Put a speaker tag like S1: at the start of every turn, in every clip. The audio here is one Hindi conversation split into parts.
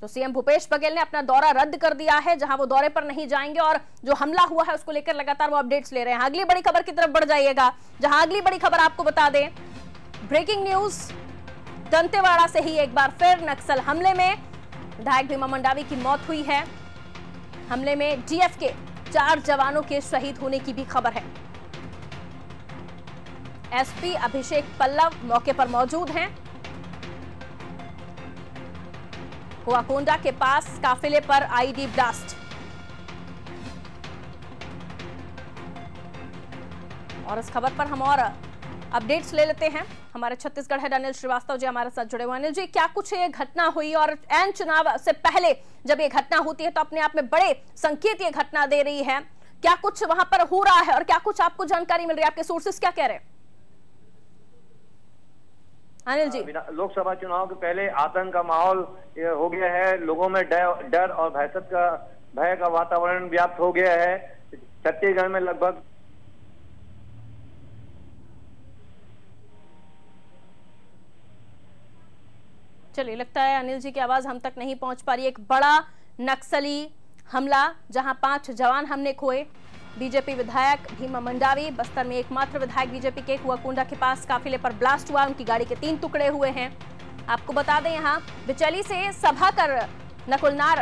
S1: तो सीएम भूपेश बघेल ने अपना दौरा रद्द कर दिया है, जहां वो दौरे पर नहीं जाएंगे और जो हमला हुआ है उसको लेकर लगातार वो अपडेट्स ले रहे हैं। अगली बड़ी खबर की तरफ बढ़ जाइएगा, जहां अगली बड़ी खबर आपको बता दें, ब्रेकिंग न्यूज, दंतेवाड़ा से ही एक बार फिर नक्सल हमले में विधायक भीमा मंडावी की मौत हुई है। हमले में डीएफ के 4 जवानों के शहीद होने की भी खबर है। एसपी अभिषेक पल्लव मौके पर मौजूद हैं। कुआकोंडा के पास काफिले पर आईडी ब्लास्ट। और इस खबर पर हम और अपडेट्स ले लेते हैं। हमारे छत्तीसगढ़ हेड अनिल श्रीवास्तव जी हमारे साथ जुड़े हुए। अनिल जी, क्या कुछ ये घटना हुई और एन चुनाव से पहले जब ये घटना होती है तो अपने आप में बड़े संकेत ये घटना दे रही है, क्या कुछ वहां पर हो रहा है और क्या कुछ आपको जानकारी मिल रही है? आपके सोर्सेस क्या कह रहे हैं? अनिल जी,
S2: लोकसभा चुनाव के पहले आतंक का माहौल हो गया है, लोगों में डर और भय का वातावरण व्याप्त हो गया है। छत्तीसगढ़ में लगभग
S1: चलिए, लगता है अनिल जी की आवाज हम तक नहीं पहुंच पा रही। एक बड़ा नक्सली हमला, जहां 5 जवान हमने खोए। बीजेपी विधायक भीमा मंडावी, बस्तर में एकमात्र विधायक बीजेपी के, कुआकोंडा के पास काफिले पर ब्लास्ट हुआ। उनकी गाड़ी के 3 टुकड़े हुए हैं। आपको बता दें, यहां बिचैली से सभा कर नकुलनार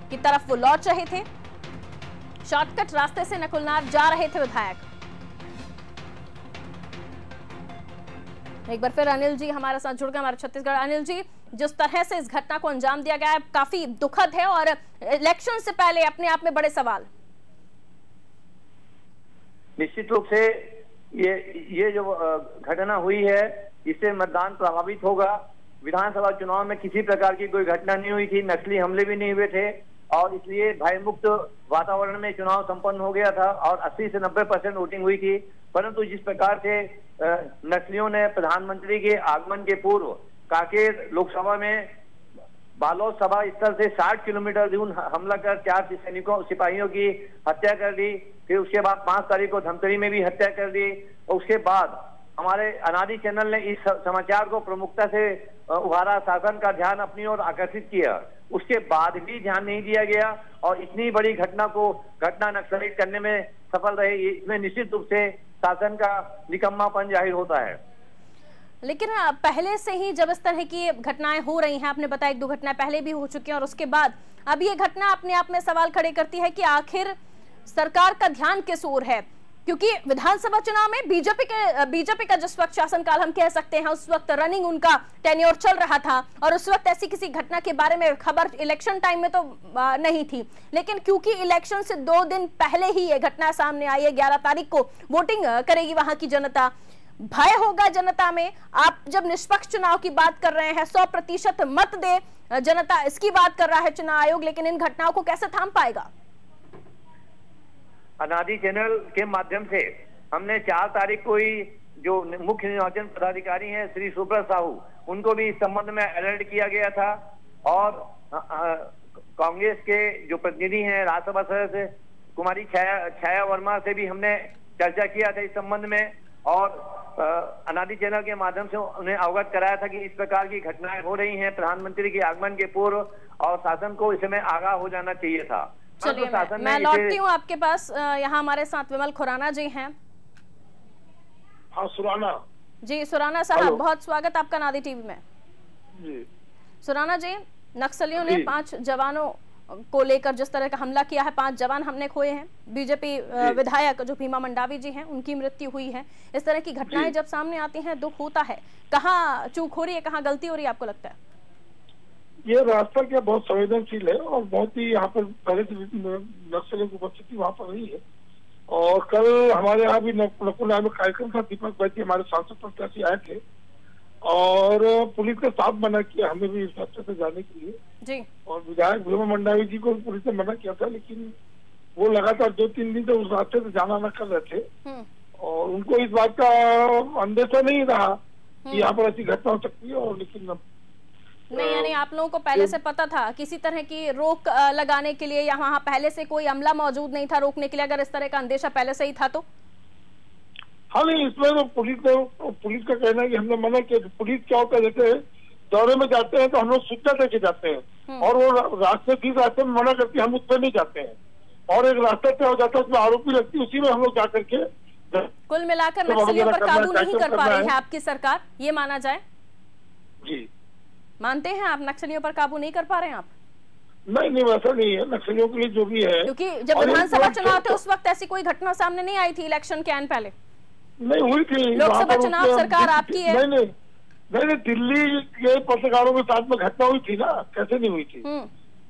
S1: की तरफ वो लौट रहे थे। शॉर्टकट रास्ते से नकुलनार जा रहे थे विधायक। एक बार फिर अनिल जी हमारे साथ जुड़ गए, हमारे छत्तीसगढ़। अनिल जी, जिस तरह से इस घटना को अंजाम दिया गया है काफी दुखद है और इलेक्शन से पहले अपने आप में बड़े सवाल।
S2: निश्चित रूप से ये जो घटना हुई है इससे मतदान प्रभावित होगा। विधानसभा चुनाव में किसी प्रकार की कोई घटना नहीं हुई थी, नक्सली हमले भी नहीं हुए थे और इसलिए भयमुक्त वातावरण में चुनाव संपन्न हो गया था और 80 से 90% वोटिंग हुई थी। परंतु जिस प्रकार से नक्सलियों ने प्रधानमंत्री के आगमन के पूर्व कांकेर लोकसभा में बालोद सभा स्थल से 60 किलोमीटर दूर हमला कर 4 सिपाहियों की हत्या कर दी। फिर उसके बाद 5 तारीख को धमतरी में भी हत्या कर दी और उसके बाद हमारे अनादि चैनल ने इस समाचार को प्रमुखता से उभारा, शासन का ध्यान अपनी ओर आकर्षित किया। उसके बाद भी ध्यान नहीं दिया गया और इतनी बड़ी घटना नक्सलित करने में सफल रहे। इसमें निश्चित रूप से शासन का निकम्मापन जाहिर होता है।
S1: लेकिन पहले से ही जब इस तरह की घटनाएं हो रही हैं, आपने बताया 1-2 घटनाएं पहले भी हो चुकी हैं और उसके बाद अब ये घटना अपने आप में सवाल खड़े करती है कि आखिर सरकार का ध्यान किस ओर है? क्योंकि विधानसभा चुनाव में बीजेपी का जिस वक्त शासनकाल हम कह सकते हैं, उस वक्त रनिंग उनका टेन्योर चल रहा था और उस वक्त ऐसी किसी घटना के बारे में खबर इलेक्शन टाइम में तो नहीं थी। लेकिन क्योंकि इलेक्शन से 2 दिन पहले ही ये घटना सामने आई है, 11 तारीख को वोटिंग करेगी वहां की जनता, भय होगा जनता में। आप जब निष्पक्ष चुनाव की बात कर रहे हैं, 100% मत दे जनता, इसकी बात कर रहा है चुनाव आयोग, लेकिन इन घटनाओं को कैसे थाम पाएगा?
S2: अनादि चैनल के माध्यम से हमने 4 तारीख को ही जो मुख्य निर्वाचन पदाधिकारी हैं श्री सुब्रत साहू, उनको भी इस संबंध में अलर्ट किया गया था और कांग्रेस के जो प्रतिनिधि हैं राज्यसभा सदस्य कुमारी छाया वर्मा से भी हमने चर्चा किया था इस संबंध में और अनादि चैनल के माध्यम से उन्हें अवगत कराया था कि इस प्रकार की घटनाएं हो रही हैं प्रधानमंत्री के आगमन के पूर्व और शासन को इसमें आगाह हो जाना चाहिए था।
S1: चलिए, मैं लौटती हूँ आपके पास। यहाँ हमारे साथ विमल खुराना जी हैं।
S3: हाँ, सुराना
S1: जी। सुराना साहब, बहुत स्वागत आपका नादी टीवी में
S3: जी।
S1: सुराना जी, नक्सलियों ने 5 जवानों को लेकर जिस तरह का हमला किया है, 5 जवान हमने खोए हैं। बीजेपी विधायक जो भीमा मंडावी जी हैं, उनकी मृत्यु हुई है। इस तरह की घटनाएं जब सामने आती हैं दुख होता है। कहाँ चूक हो रही है, कहाँ गलती हो रही है आपको लगता है?
S3: ये रास्ता क्या बहुत संवेदनशील है और बहुत ही यहाँ पर पहले से नक्सलियों की उपस्थिति वहाँ पर रही है और कल हमारे यहाँ भी नकुल में कार्यक्रम था। दीपक बैठी हमारे सांसद प्रत्याशी आए थे और पुलिस का साथ मना किया हमें भी इस रास्ते से जाने के लिए
S1: जी।
S3: और विधायक भीमा मंडावी जी को पुलिस ने मना किया था, लेकिन वो लगातार 2-3 दिन से उस रास्ते से जाना न कर रहे थे और उनको इस बात का अंदेशा नहीं रहा कि यहाँ पर ऐसी घटना हो सकती है। और लेकिन
S1: नहीं, यानी आप लोगों को पहले से पता था किसी तरह की रोक लगाने के लिए, या वहाँ पहले से कोई अमला मौजूद नहीं था रोकने के लिए? अगर इस तरह का अंदेशा पहले से ही था तो?
S3: हाँ नहीं, इसमें तो पुलिस का कहना है कि हमने मना किया। पुलिस क्या होता है, जैसे दौरे में जाते हैं तो हम लोग सूचना देके जाते हैं, और वो रास्ते जिस रास्ते में मना करती है हम उस पर नहीं जाते हैं, और एक रास्ता तय हो जाता है उसमें आरोपी लगती है, उसी में हम लोग जाकर के
S1: कुल मिलाकर नक्सलियों पर काबू नहीं कर पा रही है आपकी सरकार, ये माना जाए?
S3: जी
S1: मानते हैं आप नक्सलियों पर काबू नहीं कर पा रहे हैं आप?
S3: नहीं वैसा नहीं है, नक्सलियों के लिए जो भी है,
S1: क्योंकि जब विधानसभा चुनाव थे उस वक्त ऐसी कोई घटना सामने नहीं आई थी इलेक्शन के आने पहले?
S3: नहीं हुई थी।
S1: लोकसभा चुनाव सरकार आपकी है।
S3: नहीं दिल्ली के पत्रकारों के साथ में घटना हुई थी ना, कैसे नहीं हुई थी?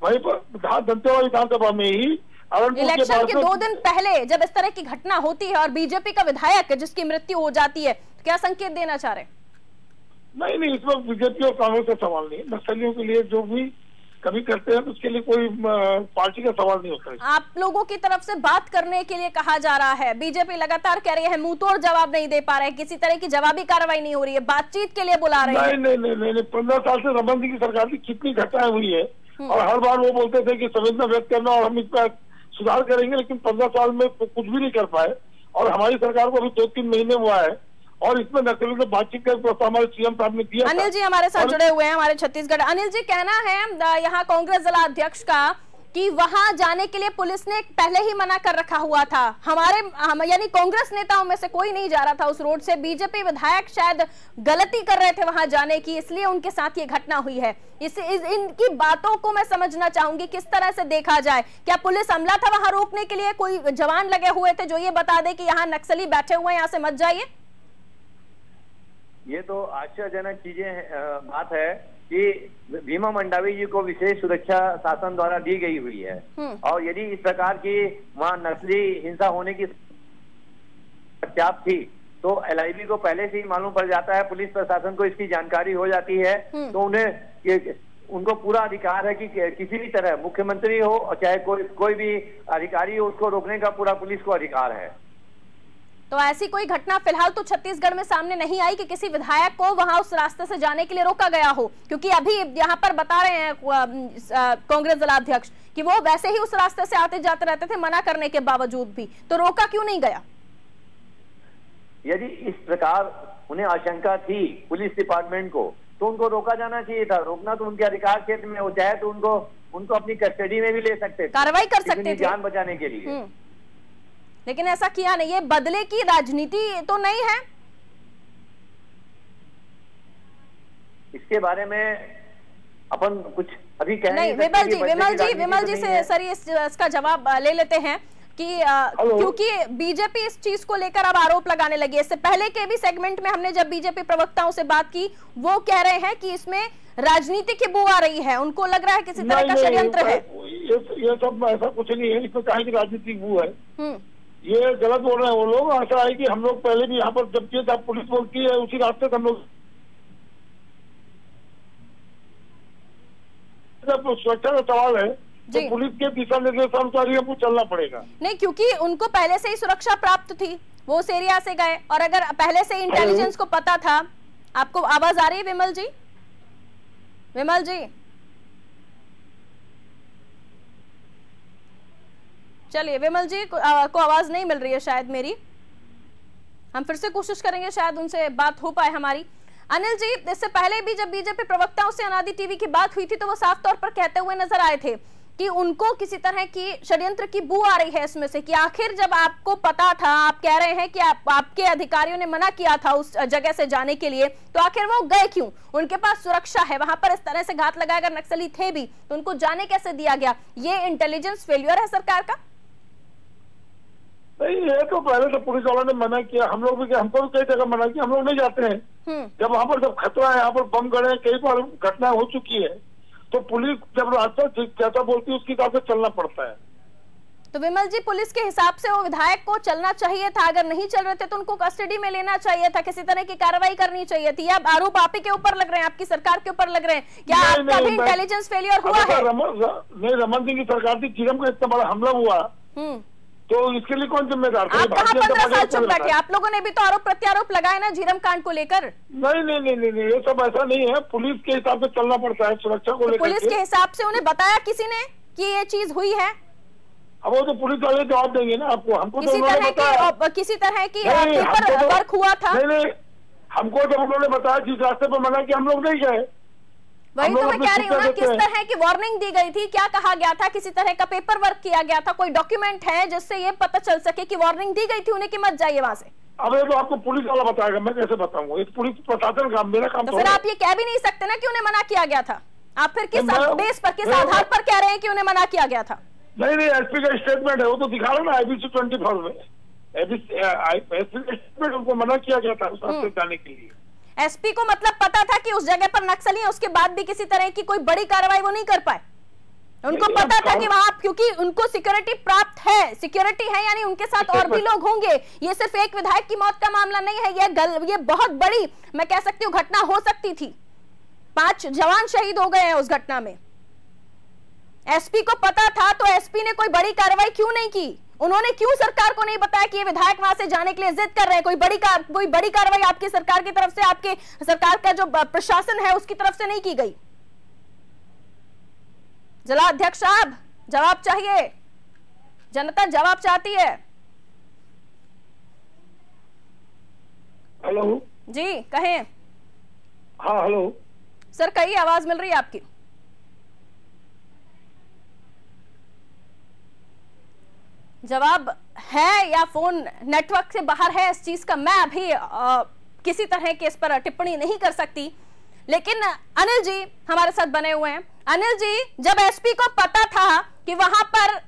S3: वहीं पर दंतेवाड़ा विधानसभा में ही
S1: इलेक्शन के 2 दिन पहले जब इस तरह की घटना होती है और बीजेपी का विधायक जिसकी मृत्यु हो जाती है, तो क्या संकेत देना चाह रहे हैं?
S3: नहीं इसमें बीजेपी और कांग्रेस का सवाल नहीं, नक्सलियों के लिए जो भी कभी करते हैं तो उसके लिए कोई पार्टी का सवाल नहीं होता है।
S1: आप लोगों की तरफ से बात करने के लिए कहा जा रहा है, बीजेपी लगातार कह रही है मुंह तोड़ जवाब नहीं दे पा रहे, किसी तरह की जवाबी कार्रवाई नहीं हो रही है, बातचीत के लिए बुला रहे हैं।
S3: नहीं 15 साल से रमन सिंह की सरकार की कितनी घटनाएं हुई है, और हर बार वो बोलते थे कि संवेदना व्यक्त करना और हम इस पर सुधार करेंगे, लेकिन 15 साल में कुछ भी नहीं कर पाए, और हमारी सरकार को अभी 2-3 महीने हुआ है, और इसमें नक्सलियों से बातचीत कर प्रस्ताव हमारे सीएम साहब ने दिया।
S1: अनिल जी हमारे साथ जुड़े हुए हैं, हमारे छत्तीसगढ़। अनिल जी, कहना है यहाँ कांग्रेस जिला अध्यक्ष का कि वहां जाने के लिए पुलिस ने पहले ही मना कर रखा हुआ था, यानी कांग्रेस नेताओं में से कोई नहीं जा रहा था उस रोड से, बीजेपी विधायक शायद गलती कर रहे थे वहां जाने की, इसलिए उनके साथ ये घटना हुई है। इनकी बातों को मैं समझना चाहूंगी, किस तरह से देखा जाए? क्या पुलिस अमला था वहां रोकने के लिए, कोई जवान लगे हुए थे जो ये बता दे कि यहाँ नक्सली बैठे हुए हैं, यहाँ से मत जाइए?
S2: ये तो आश्चर्यजनक बात है कि भीमा मंडावी जी को विशेष सुरक्षा शासन द्वारा दी गई हुई है, और यदि इस प्रकार की वहाँ नस्ली हिंसा होने की प्रत्याप थी तो एलआईबी को पहले से ही मालूम पड़ जाता है, पुलिस प्रशासन को इसकी जानकारी हो जाती है, तो उनको पूरा अधिकार है कि किसी भी तरह मुख्यमंत्री हो और चाहे कोई भी अधिकारी हो, उसको रोकने का पूरा पुलिस को अधिकार है।
S1: तो ऐसी कोई घटना फिलहाल तो छत्तीसगढ़ में सामने नहीं आई कि किसी विधायक को वहां उस रास्ते से जाने के लिए रोका गया हो, क्योंकि अभी यहाँ पर बता रहे हैं कांग्रेस जिलाध्यक्ष कि वो वैसे ही उस रास्ते से आते जाते रहते थे मना करने के बावजूद भी, तो रोका क्यों नहीं गया?
S2: यदि इस प्रकार उन्हें आशंका थी पुलिस डिपार्टमेंट को तो उनको रोका जाना चाहिए था। रोकना तो उनके अधिकार क्षेत्र में हो, चाहे तो उनको अपनी कस्टडी में भी ले सकते थे,
S1: कार्रवाई कर सकते थे
S2: जान बचाने के लिए,
S1: लेकिन ऐसा किया नहीं। ये बदले की राजनीति तो नहीं है?
S2: इसके बारे में अपन कुछ अभी कह
S1: नहीं। विमल जी से सर इसका जवाब ले लेते हैं कि क्योंकि बीजेपी इस चीज को लेकर अब आरोप लगाने लगी है। इससे पहले के भी सेगमेंट में हमने जब बीजेपी प्रवक्ताओं से बात की, वो कह रहे हैं कि इसमें राजनीति की बू आ रही है, उनको लग रहा है किसी तरह का षड्यंत्र है।
S3: ये सब ऐसा कुछ नहीं है, इसमें कहा कि राजनीतिक बू है, ये गलत बोल रहे हैं वो लोग। ऐसा है कि हम लोग पहले भी यहाँ पर जब किए जब पुलिस बोलती है उसी रास्ते से हम लोग, जब सुरक्षा का सवाल है तो पुलिस के दिशा निर्देशानुसार ही हमको चलना पड़ेगा।
S1: नहीं, क्योंकि उनको पहले से ही सुरक्षा प्राप्त थी, वो उस एरिया से गए, और अगर पहले से इंटेलिजेंस को पता था। आपको आवाज आ रही है विमल जी? विमल जी चलिए, विमल जी को आवाज नहीं मिल रही है शायद मेरी, हम फिर से कोशिश करेंगे शायद उनसे बात हो पाए हमारी। अनिल जी, इससे पहले भी जब बीजेपी प्रवक्ताओं से अनादि टीवी की बात हुई थी तो वो साफ तौर पर कहते हुए नजर आए थे कि उनको किसी तरह की षड्यंत्र की बू आ रही है इसमें से, कि आखिर जब आपको पता था, आप कह रहे हैं कि आपके अधिकारियों ने मना किया था उस जगह से जाने के लिए, तो आखिर वो गए क्यों? उनके पास सुरक्षा है, वहां पर इस तरह से घात लगाए अगर नक्सली थे भी तो उनको जाने कैसे दिया गया? ये इंटेलिजेंस फेल्यूर है सरकार का?
S3: नहीं, ये तो पहले से पुलिस वालों ने मना किया, हम लोग भी, हमको भी कई जगह मना किया, हम लोग नहीं जाते हैं। जब वहाँ पर जब खतरा है, यहाँ पर बम गड़े, कई बार घटना हो चुकी है, तो पुलिस जब रास्ता जैसा बोलती है उसके हिसाब से चलना पड़ता है।
S1: तो विमल जी, पुलिस के हिसाब से वो विधायक को चलना चाहिए था, अगर नहीं चल रहे थे तो उनको कस्टडी में लेना चाहिए था, किसी तरह की कार्रवाई करनी चाहिए थी। अब आरोप आप ही के ऊपर लग रहे हैं, आपकी सरकार के ऊपर लग रहे हैं, क्या आपका भी इंटेलिजेंस फेलियर हुआ है?
S3: नहीं, रमन सिंह की सरकार थी, झीरम का इतना बड़ा हमला हुआ तो इसके लिए कौन जिम्मेदार था?
S1: आप कहाँ 15 साल चुप बैठे? आप लोगों ने भी तो आरोप प्रत्यारोप लगाए ना झीरम कांड को लेकर।
S3: नहीं, ये सब ऐसा नहीं है, पुलिस के हिसाब से चलना पड़ता है सुरक्षा को लेकर।
S1: पुलिस के हिसाब से उन्हें बताया किसी ने कि ये चीज हुई है?
S3: अब वो तो पुलिस वाले जवाब देंगे ना आपको, हमको
S1: किसी तरह की पेपर वर्क हुआ था?
S3: नहीं, हमको जब उन्होंने बताया जिस रास्ते पर मना किया हम लोग नहीं गए,
S1: वही तो मैं कह रही हूँ ना, किस तरह की वार्निंग दी गई थी, क्या कहा गया था, किसी तरह का पेपर वर्क किया गया था, कोई डॉक्यूमेंट है जिससे ये पता चल सके कि वार्निंग दी गई थी उन्हें कि मत जाइए वहां से?
S3: अब ये तो आपको पुलिस वाला बताएगा, मैं कैसे बताऊंगा? ये पुलिस प्रशासन का मेरा काम
S1: तो फिर आप ये कह भी नहीं सकते ना कि उन्हें मना किया गया था। आप फिर किस बेस पर, किस आधार पर कह रहे हैं कि उन्हें मना किया गया था?
S3: नहीं, एसपी का स्टेटमेंट है, वो तो दिखा रहा ना IBC 24 में। एसपी का स्टेटमेंट, उनको मना किया गया था उस रास्ते जाने के लिए।
S1: एसपी को मतलब पता था कि उस जगह पर नक्सली है, उसके बाद भी किसी तरह की कोई बड़ी कार्रवाई वो नहीं कर पाए? उनको पता था कि वहां, क्योंकि उनको सिक्योरिटी प्राप्त है, सिक्योरिटी है यानी उनके साथ और भी लोग होंगे। ये सिर्फ एक विधायक की मौत का मामला नहीं है, ये बहुत बड़ी, मैं कह सकती हूँ, घटना हो सकती थी। 5 जवान शहीद हो गए हैं उस घटना में। एसपी को पता था तो एसपी ने कोई बड़ी कार्रवाई क्यों नहीं की? उन्होंने क्यों सरकार को नहीं बताया कि ये विधायक वहां से जाने के लिए जिद कर रहे हैं? कोई बड़ी कार्रवाई आपकी सरकार की तरफ से, आपके सरकार का जो प्रशासन है उसकी तरफ से नहीं की गई? जिला अध्यक्ष साहब, जवाब चाहिए, जनता जवाब चाहती है।
S3: हेलो
S1: जी कहें।
S3: हाँ हेलो
S1: सर कहिए, आवाज मिल रही है आपकी। जवाब है या फोन नेटवर्क से बाहर है इस चीज का मैं अभी किसी तरह के इस पर टिप्पणी नहीं कर सकती। लेकिन अनिल जी हमारे साथ बने हुए हैं। अनिल जी, जब एसपी को पता था कि वहां पर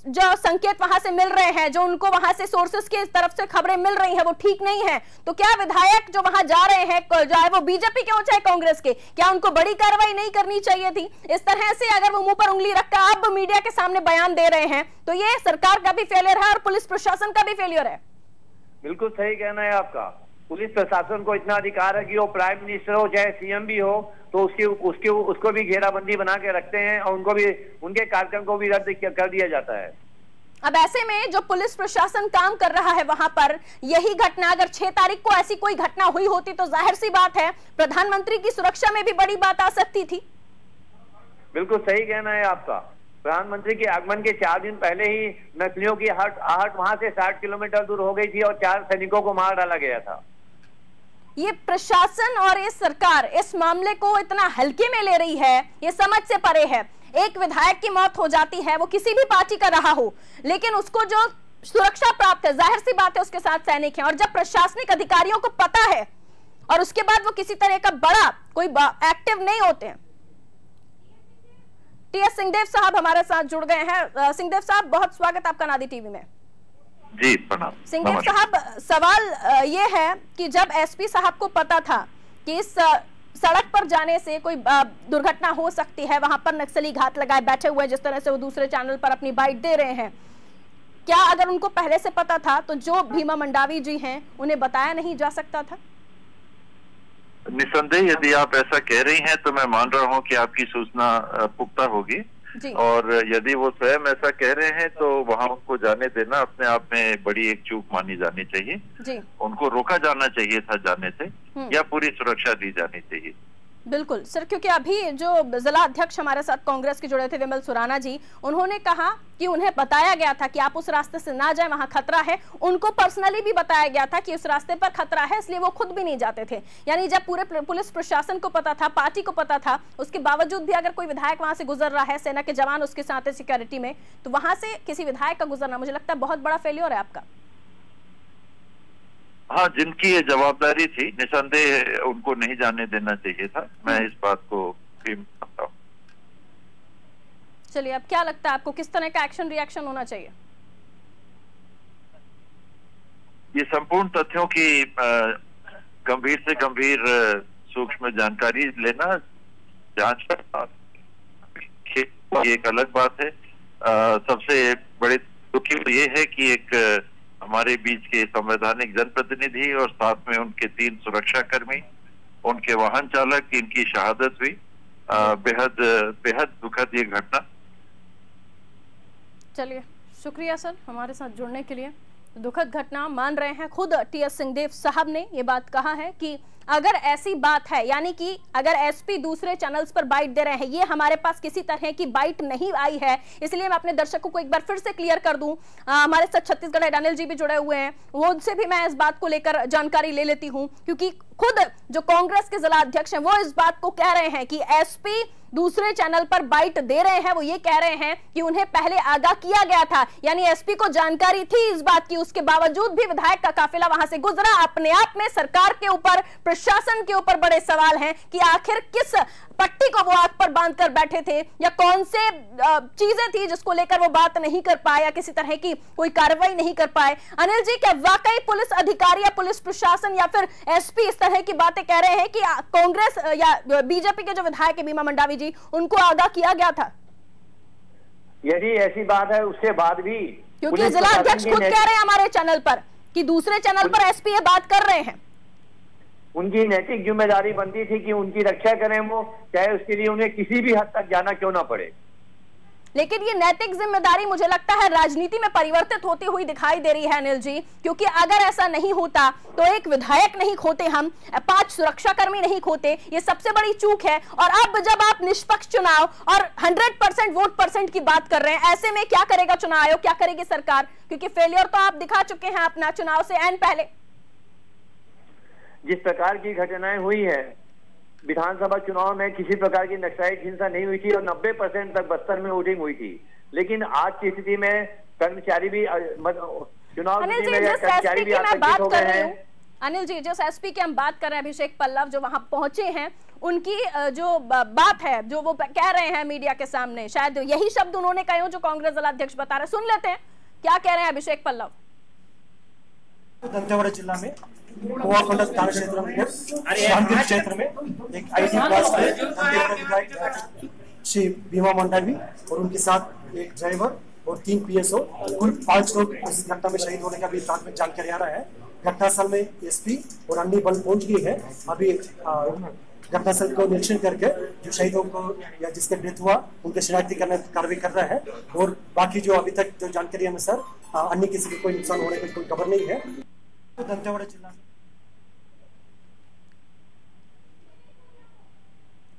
S1: जो संकेत वहां से मिल रहे हैं, जो उनको वहां से सोर्सेस की तरफ से खबरें मिल रही हैं वो ठीक नहीं है, तो क्या विधायक जो वहां जा रहे हैं, चाहे वो बीजेपी के हो चाहे कांग्रेस के, क्या उनको बड़ी कार्रवाई नहीं करनी चाहिए थी? इस तरह से अगर वो मुंह पर उंगली रखकर अब मीडिया के सामने बयान दे रहे हैं तो ये सरकार का भी फेलियर है और पुलिस प्रशासन का भी फेलियर है।
S2: बिल्कुल सही कहना है आपका। पुलिस प्रशासन को इतना अधिकार है कि वो प्राइम मिनिस्टर हो चाहे सीएम भी हो तो उसको भी घेराबंदी बना के रखते हैं और उनको भी, उनके कार्यक्रम को भी रद्द कर दिया जाता है।
S1: अब ऐसे में जो पुलिस प्रशासन काम कर रहा है वहां पर, यही घटना अगर 6 तारीख को ऐसी कोई घटना हुई होती तो जाहिर सी बात है प्रधानमंत्री की सुरक्षा में भी बड़ी बात आ सकती थी।
S2: बिल्कुल सही कहना है आपका। प्रधानमंत्री के आगमन के 4 दिन पहले ही नक्सलियों की आहट वहां से 60 किलोमीटर दूर हो गई थी और 4 सैनिकों को मार डाला गया था।
S1: ये प्रशासन और ये सरकार इस मामले को इतना हल्के में ले रही है, ये समझ से परे है। एक विधायक की मौत हो जाती है, वो किसी भी पार्टी का रहा हो, लेकिन उसको जो सुरक्षा प्राप्त है, जाहिर सी बात है उसके साथ सैनिक हैं। और जब प्रशासनिक अधिकारियों को पता है और उसके बाद वो किसी तरह का बड़ा कोई एक्टिव नहीं होते हैं। टीएस सिंहदेव साहब हमारे साथ जुड़ गए हैं। सिंहदेव साहब, बहुत स्वागत आपका नादी टीवी में।
S4: जी प्रणाम।
S1: सिंहदेव साहब, सवाल ये है कि जब एसपी साहब को पता था कि इस सड़क पर जाने से कोई दुर्घटना हो सकती है, वहां पर नक्सली घात लगाए बैठे हुए, जिस तरह से वो दूसरे चैनल पर अपनी बाइट दे रहे हैं, क्या अगर उनको पहले से पता था तो जो भीमा मंडावी जी हैं उन्हें बताया नहीं जा सकता था?
S4: निसंदेह यदि आप ऐसा कह रही हैं तो मैं मान रहा हूं कि आपकी सूचना पुख्ता होगी, और यदि वो स्वयं ऐसा कह रहे हैं तो वहां उनको जाने देना अपने आप में बड़ी एक चूक मानी जानी चाहिए जी। उनको रोका जाना चाहिए था जाने से, या पूरी सुरक्षा दी जानी चाहिए।
S1: बिल्कुल सर, क्योंकि अभी जो जिला अध्यक्ष हमारे साथ कांग्रेस के जुड़े थे विमल सुराना जी, उन्होंने कहा कि उन्हें बताया गया था कि आप उस रास्ते से ना जाएं, वहां खतरा है। उनको पर्सनली भी बताया गया था कि उस रास्ते पर खतरा है, इसलिए वो खुद भी नहीं जाते थे। यानी जब पूरे पुलिस प्रशासन को पता था, पार्टी को पता था, उसके बावजूद भी अगर कोई विधायक वहां से गुजर रहा है, सेना के जवान उसके साथ है सिक्योरिटी में, तो वहां से किसी विधायक का गुजरना मुझे लगता है बहुत बड़ा फेलियर है आपका।
S4: हाँ, जिनकी ये जवाबदारी थी, निसंदेह उनको नहीं जाने देना चाहिए था। मैं इस बात को भी मानता हूँ।
S1: चलिए, अब क्या लगता है आपको, किस तरह का एक्शन रिएक्शन होना चाहिए?
S4: ये संपूर्ण तथ्यों की गंभीर से गंभीर सूक्ष्म जानकारी लेना, जांच करना ये एक अलग बात है। सबसे बड़े दुखी ये है कि एक हमारे बीच के संवैधानिक जनप्रतिनिधि और साथ में उनके 3 सुरक्षाकर्मी, उनके वाहन चालक, इनकी शहादत हुई। बेहद दुखद ये घटना।
S1: चलिए, शुक्रिया सर हमारे साथ जुड़ने के लिए। दुखद घटना मान रहे हैं, खुद टीएस सिंहदेव साहब ने ये बात कहा है कि अगर ऐसी बात है, यानी कि अगर एसपी दूसरे चैनल्स पर बाइट दे रहे हैं, ये हमारे पास किसी तरह की बाइट नहीं आई है, इसलिए मैं अपने दर्शकों को एक बार फिर से क्लियर कर दूं। हमारे साथ छत्तीसगढ़ अनिल जी भी जुड़े हुए हैं, वो उनसे भी मैं इस बात को लेकर जानकारी ले लेती हूं, क्योंकि खुद जो कांग्रेस के जिला अध्यक्ष हैं वो इस बात को कह रहे हैं कि एसपी दूसरे चैनल पर बाइट दे रहे हैं। वो ये कह रहे हैं कि उन्हें पहले आगाह किया गया था, यानी एसपी को जानकारी थी इस बात की, उसके बावजूद भी विधायक का काफिला वहां से गुजरा। अपने आप में सरकार के ऊपर, प्रशासन के ऊपर बड़े सवाल हैं कि आखिर किस पट्टी को वो आंख पर बांधकर बैठे थे, या कौन से चीजें थी जिसको लेकर वो बात नहीं कर पाए या किसी तरह की कोई कार्रवाई नहीं कर पाए। अनिल जी, क्या वाकई पुलिस अधिकारी या पुलिस प्रशासन या फिर एसपी इस तरह की बातें कह रहे हैं कि कांग्रेस या बीजेपी के जो विधायक है बीमा मंडावी जी, उनको आगाह किया गया था?
S2: यदि ऐसी बात है, उसके बाद भी,
S1: क्योंकि जिला अध्यक्ष खुद कह रहे हैं हमारे चैनल पर कि दूसरे चैनल पर एसपी ये बात कर रहे हैं।
S2: उनकी नैतिक जिम्मेदारी बनती थी कि उनकी रक्षा करें वो, चाहे उसके लिए उन्हें किसी भी हद तक जाना क्यों ना पड़े।
S1: लेकिन ये नैतिक जिम्मेदारी मुझे लगता है राजनीति में परिवर्तित होती हुई दिखाई दे रही है अनिल जी, क्योंकि अगर ऐसा नहीं होता तो एक विधायक नहीं खोते, हम 5 सुरक्षाकर्मी नहीं खोते, ये सबसे बड़ी चूक है। और अब जब आप निष्पक्ष चुनाव और 100% वोट परसेंट की बात कर रहे हैं, ऐसे में क्या करेगा चुनाव आयोग, क्या करेगी सरकार? क्योंकि फेलियर तो आप दिखा चुके हैं अपना चुनाव से एन पहले।
S2: जिस प्रकार की घटनाएं हुई है, विधानसभा चुनाव में किसी प्रकार की नक्सली हिंसा नहीं हुई थी और 90% तक बस्तर में वोटिंग हुई थी। लेकिन आज की स्थिति में कर्मचारी भी चुनाव कर्मचारी भी आतंकित हो गए हैं।
S1: अनिल जी, जिस एसपी की हम बात कर रहे हैं अभिषेक पल्लव, जो वहां पहुंचे हैं, उनकी जो बात है, जो वो कह रहे हैं मीडिया के सामने, शायद यही शब्द उन्होंने कहे हो जो कांग्रेस जिलाध्यक्ष बता रहे। सुन लेते हैं क्या कह रहे हैं अभिषेक पल्लव।
S5: दंतेवाड़ा जिला में कुआकोंडा थाना क्षेत्र में शांतिल क्षेत्र में एक आईटी विधायक श्री बीमा मंडावी और उनके साथ एक ड्राइवर और 3 पीएसओ, कुल 5 लोग इस घटना में शहीद होने का भी प्राथमिक जानकारी आ रहा है। घटनास्थल में एसपी और अन्य बल पहुंच गई है। अभी घटनास्थल को निरीक्षण करके जो शहीदों को या जिसका डेथ हुआ उनके शिनाख्ती करने की कार्रवाई कर रहा है, और बाकी जो अभी तक जो जानकारी अनुसार अन्य किसी को कोई नुकसान होने की कोई खबर नहीं है। दंतेवाड़ा जिला में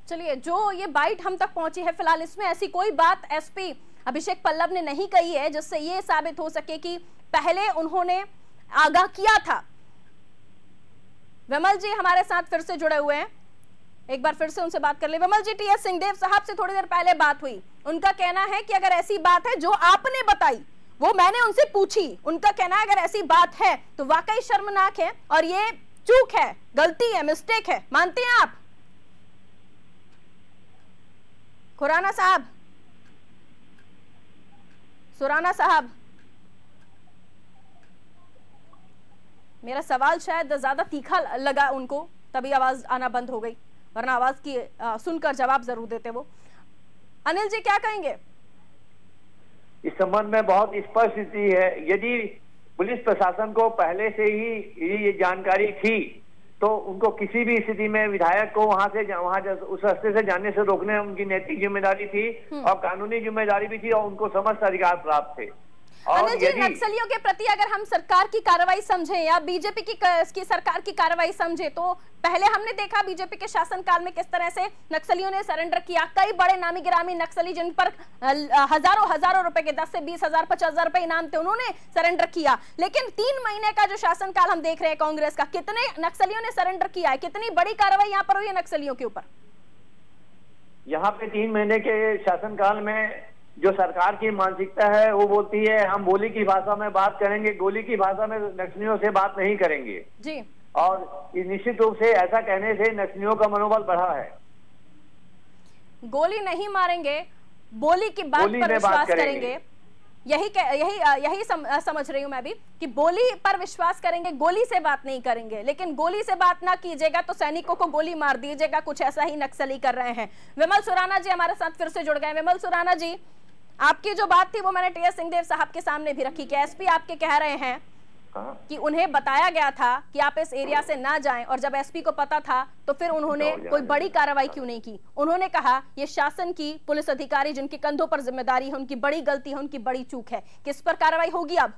S1: चलिए, जो ये बाइट हम तक पहुंची है फिलहाल, इसमें ऐसी कोई बात एसपी अभिषेक पल्लव ने नहीं कही है जिससे ये साबित हो सके कि पहले उन्होंने आगाह किया था। विमल जी हमारे साथ फिर से जुड़े हुए हैं, एक बार फिर से उनसे बात कर ले। विमल जी, टीएस सिंहदेव साहब से थोड़ी देर पहले बात हुई, उनका कहना है कि अगर ऐसी बात है जो आपने बताई, वो मैंने उनसे पूछी, उनका कहना है अगर ऐसी बात है तो वाकई शर्मनाक है और ये चूक है, गलती है, मिस्टेक है। मानते हैं आप? खुराना साहब, सुराना साहब, मेरा सवाल शायद ज्यादा तीखा लगा उनको, तभी आवाज आना बंद हो गई, वरना आवाज की सुनकर जवाब जरूर देते वो। अनिल जी क्या कहेंगे?
S2: इस संबंध में बहुत स्पष्ट स्थिति है। यदि पुलिस प्रशासन को पहले से ही ये जानकारी थी तो उनको किसी भी स्थिति में विधायक को वहां उस रास्ते से जाने से रोकने उनकी नैतिक जिम्मेदारी थी और कानूनी जिम्मेदारी भी थी और उनको समस्त अधिकार प्राप्त थे।
S1: अनिल जी, नक्सलियों के प्रति अगर हम सरकार की कार्रवाई समझें या बीजेपी की सरकार की कार्रवाई समझे, तो पहले हमने देखा बीजेपी के शासनकाल में किस तरह से नक्सलियों ने सरेंडर किया। कई बड़े नामी गिरामी नक्सली जिन पर हजारों रुपए के 10 से 20,000 50,000 रुपए इनाम थे, उन्होंने सरेंडर किया। लेकिन 3 महीने का जो शासनकाल हम देख रहे हैं कांग्रेस का, कितने नक्सलियों ने सरेंडर किया है? कितनी बड़ी कार्रवाई यहाँ पर हुई है नक्सलियों के ऊपर?
S2: यहाँ पे 3 महीने के शासनकाल में जो सरकार की मानसिकता है वो बोलती है हम बोली की भाषा में बात करेंगे, गोली की भाषा में नक्सलियों से बात नहीं करेंगे
S1: जी। और
S2: निश्चित रूप से ऐसा कहने से नक्सलियों का मनोबल बढ़ा है।
S1: गोली नहीं मारेंगे, बोली की बात पर विश्वास करेंगे। यही समझ रही हूं मैं भी कि बोली पर विश्वास करेंगे, गोली से बात नहीं करेंगे। लेकिन गोली से बात ना कीजिएगा तो सैनिकों को गोली मार दीजिएगा, कुछ ऐसा ही नक्सली कर रहे हैं। विमल सुराना जी हमारे साथ फिर से जुड़ गए। विमल सुराना जी, आपकी जो बात थी वो मैंने टीएस सिंहदेव साहब के सामने भी रखी कि एसपी आपके कह रहे हैं कि उन्हें बताया गया था कि आप इस एरिया से ना जाएं, और जब एसपी को पता था तो फिर उन्होंने कोई बड़ी कार्रवाई क्यों नहीं की? उन्होंने कहा ये शासन की पुलिस अधिकारी जिनके कंधों पर जिम्मेदारी है, उनकी बड़ी गलती है, उनकी बड़ी चूक है। किस पर कार्रवाई होगी अब?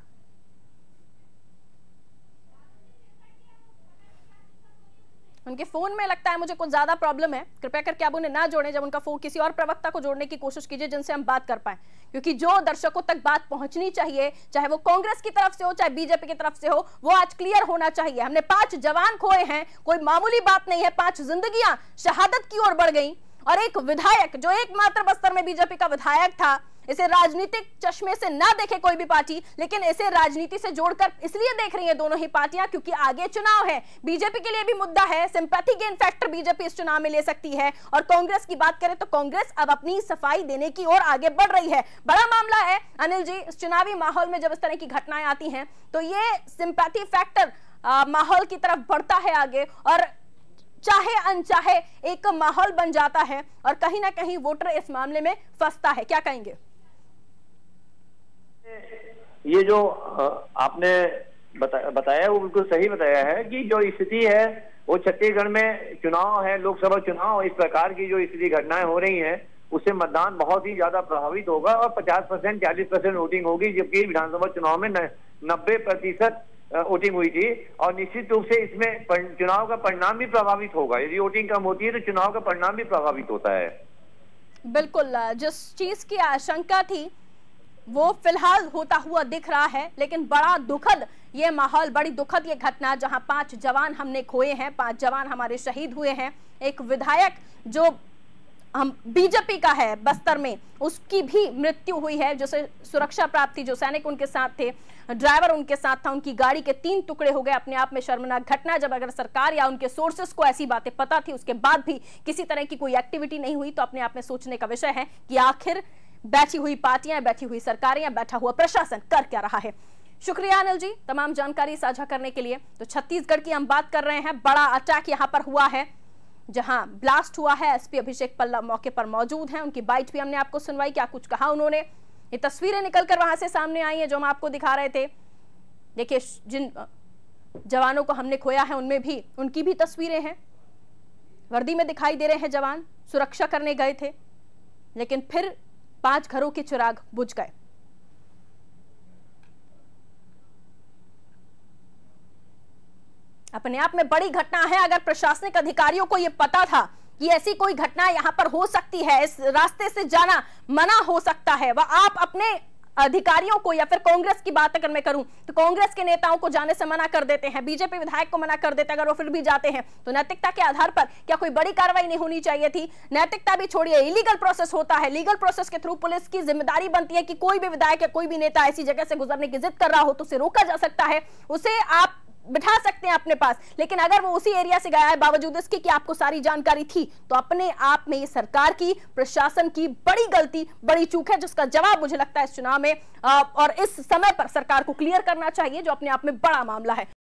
S1: उनके फोन में लगता है मुझे कुछ ज्यादा प्रॉब्लम है, कृपया करके आप उन्हें ना जोड़ें। जब उनका फोन, किसी और प्रवक्ता को जोड़ने की कोशिश कीजिए जिनसे हम बात कर पाए, क्योंकि जो दर्शकों तक बात पहुंचनी चाहिए, चाहे वो कांग्रेस की तरफ से हो चाहे बीजेपी की तरफ से हो, वो आज क्लियर होना चाहिए। हमने 5 जवान खोए हैं, कोई मामूली बात नहीं है। 5 जिंदगियां शहादत की ओर बढ़ गई और एक विधायक जो एकमात्र बस्तर में बीजेपी का विधायक था, इसे राजनीतिक चश्मे से ना देखे कोई भी पार्टी, लेकिन इसे राजनीति से जोड़कर इसलिए देख रही है दोनों ही पार्टियां क्योंकि आगे चुनाव है। बीजेपी के लिए भी मुद्दा है, सिंपैथी गेन फैक्टर बीजेपी इस चुनाव में ले सकती है। और कांग्रेस की बात करें तो कांग्रेस अब अपनी सफाई देने की ओर आगे बढ़ रही है। बड़ा मामला है अनिल जी, इस चुनावी माहौल में जब इस तरह की घटनाएं आती हैं तो ये सिंपैथी फैक्टर माहौल की तरफ बढ़ता है आगे, और चाहे अनचाहे एक माहौल बन जाता है और कहीं ना कहीं वोटर इस मामले में फंसता है। क्या कहेंगे?
S2: ये जो आपने बताया वो बिल्कुल सही बताया है कि जो स्थिति है वो छत्तीसगढ़ में चुनाव है, लोकसभा चुनाव, इस प्रकार की जो स्थिति घटनाएं हो रही हैं उससे मतदान बहुत ही ज्यादा प्रभावित होगा और 50% 40% वोटिंग होगी, जबकि विधानसभा चुनाव में 90% वोटिंग हुई थी। और निश्चित रूप से इसमें चुनाव का परिणाम भी प्रभावित होगा। यदि वोटिंग कम होती है तो चुनाव का परिणाम भी प्रभावित होता है।
S1: बिल्कुल, जिस चीज की आशंका थी वो फिलहाल होता हुआ दिख रहा है, लेकिन बड़ा दुखद ये माहौल, बड़ी दुखद ये घटना जहां 5 जवान हमने खोए हैं, 5 जवान हमारे शहीद हुए हैं। एक विधायक जो हम बीजेपी का है बस्तर में, उसकी भी मृत्यु हुई है, जिसे सुरक्षा प्राप्त थी, जो सैनिक उनके साथ थे, ड्राइवर उनके साथ था, उनकी गाड़ी के 3 टुकड़े हो गए। अपने आप में शर्मनाक घटना। जब अगर सरकार या उनके सोर्सेस को ऐसी बातें पता थी उसके बाद भी किसी तरह की कोई एक्टिविटी नहीं हुई, तो अपने आप में सोचने का विषय है कि आखिर बैठी हुई पार्टियां, बैठी हुई सरकारें या बैठा हुआ प्रशासन कर क्या रहा है। शुक्रिया अनिल जी तमाम जानकारी साझा करने के लिए। तो छत्तीसगढ़ की हम बात कर रहे हैं, बड़ा अटैक यहां पर हुआ है जहां ब्लास्ट हुआ है। एसपी अभिषेक पल्लव मौके पर मौजूद हैं, उनकी बाइट भी हमने आपको सुनवाई, क्या कुछ कहा उन्होंने। ये तस्वीरें निकलकर वहां से सामने आई हैं जो हम आपको दिखा रहे थे। देखिए जिन जवानों को हमने खोया है उनमें भी, उनकी भी तस्वीरें हैं, वर्दी में दिखाई दे रहे हैं जवान, सुरक्षा करने गए थे, लेकिन फिर 5 घरों के चिराग बुझ गए। अपने आप में बड़ी घटना है। अगर प्रशासनिक अधिकारियों को यह पता था कि ऐसी कोई घटना यहां पर हो सकती है, इस रास्ते से जाना मना हो सकता है, वह आप अपने अधिकारियों को, या फिर कांग्रेस की बात अगर मैं करूं तो कांग्रेस के नेताओं को जाने से मना कर देते हैं, बीजेपी विधायक को मना कर देते हैं, अगर वो फिर भी जाते हैं तो नैतिकता के आधार पर क्या कोई बड़ी कार्रवाई नहीं होनी चाहिए थी? नैतिकता भी छोड़िए, इलीगल प्रोसेस होता है, लीगल प्रोसेस के थ्रू पुलिस की जिम्मेदारी बनती है कि कोई भी विधायक या कोई भी नेता ऐसी जगह से गुजरने की जिद कर रहा हो तो उसे रोका जा सकता है, उसे आप बिठा सकते हैं अपने पास। लेकिन अगर वो उसी एरिया से गया है बावजूद इसके कि आपको सारी जानकारी थी, तो अपने आप में ये सरकार की, प्रशासन की बड़ी गलती, बड़ी चूक है, जिसका जवाब मुझे लगता है इस चुनाव में और इस समय पर सरकार को क्लियर करना चाहिए, जो अपने आप में बड़ा मामला है।